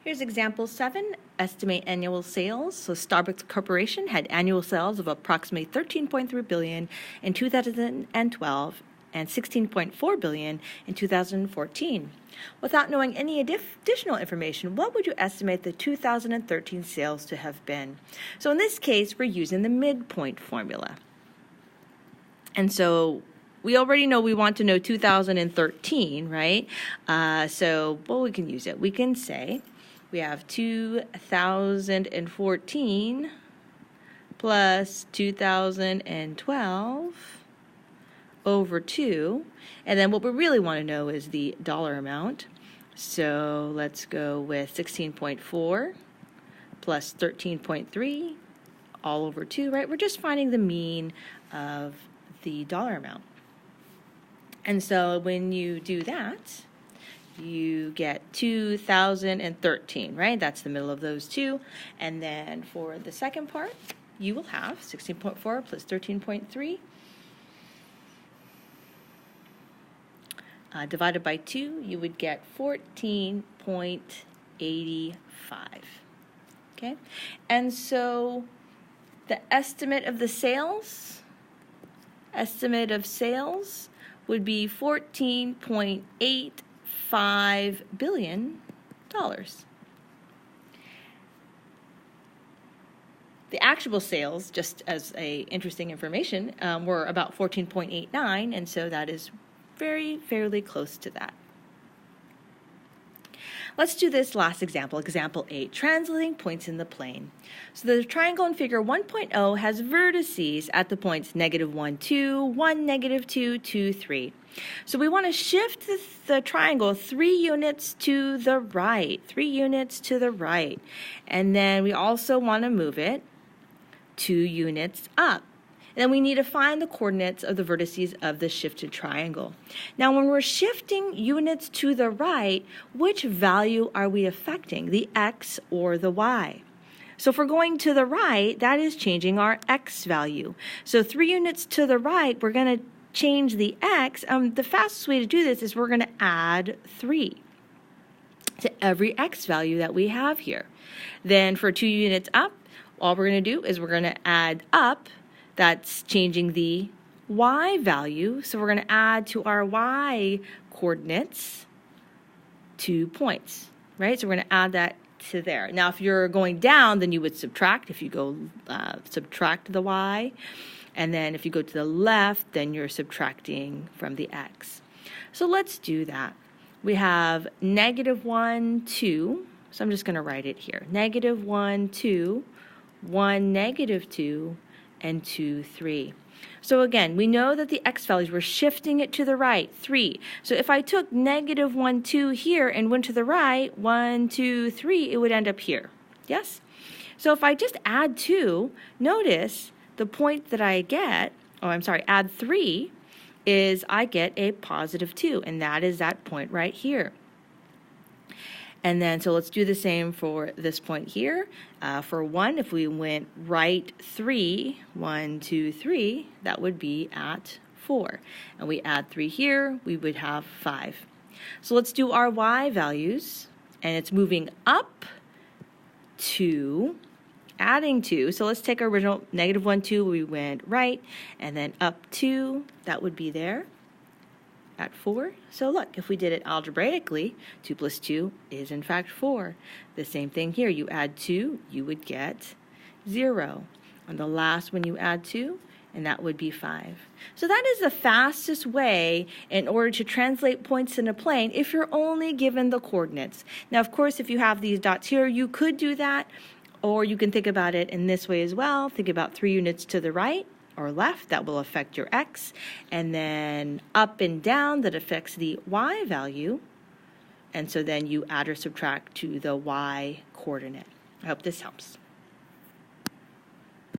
Here's example 7, estimate annual sales. So Starbucks Corporation had annual sales of approximately $13.3 billion in 2012 and $16.4 billion in 2014. Without knowing any additional information, what would you estimate the 2013 sales to have been? So in this case, we're using the midpoint formula. And so we already know we want to know 2013, right? We can use it. We can say we have 2014 plus 2012 over 2. And then what we really want to know is the dollar amount. So let's go with 16.4 plus 13.3 all over 2, right? We're just finding the mean of the dollar amount. And so when you do that, you get 2013, right? That's the middle of those two. And then for the second part, you will have 16.4 plus 13.3 divided by 2, you would get 14.85. Okay? And so the estimate of sales would be $14.85 billion. The actual sales, just as interesting information, were about 14.89, and so that is fairly close to that. Let's do this last example, example 8, translating points in the plane. So the triangle in figure 1.0 has vertices at the points -1, 2, 1, -2, 2, 3. So we want to shift the triangle 3 units to the right, 3 units to the right. And then we also want to move it 2 units up. And then we need to find the coordinates of the vertices of the shifted triangle. Now, when we're shifting units to the right, which value are we affecting, the x or the y? So if we're going to the right, that is changing our x value. So 3 units to the right, we're going to change the x. The fastest way to do this is we're going to add 3 to every x value that we have here. Then for 2 units up, all we're going to do is we're going to add up. That's changing the y value. So we're going to add to our y coordinates 2 points, right? So we're going to add that to there. Now, if you're going down, then you would subtract. If you go subtract the y. And then if you go to the left, then you're subtracting from the x. So let's do that. We have -1, 2. So I'm just going to write it here. -1, 2, 1, -2, and 2, 3. So again, we know that the x values, we're shifting it to the right, 3. So if I took -1, 2 here and went to the right, 1, 2, 3, it would end up here. Yes? So if I just add 2, notice the point that I get, add 3, is I get a +2, and that is that point right here. And then, so let's do the same for this point here. For 1, if we went right 3, 1, 2, 3, that would be at 4. And we add 3 here, we would have 5. So let's do our y values. And it's moving up 2, adding 2. So let's take our original -1, 2, we went right, and then up 2, that would be there at 4. So look, if we did it algebraically, 2 plus 2 is in fact 4. The same thing here. You add 2, you would get 0. On the last one, you add 2, and that would be 5. So that is the fastest way in order to translate points in a plane if you're only given the coordinates. Now, of course, if you have these dots here, you could do that, or you can think about it in this way as well. Think about 3 units to the right or left, that will affect your x, and then up and down, that affects the y value, and so then you add or subtract to the y coordinate. I hope this helps.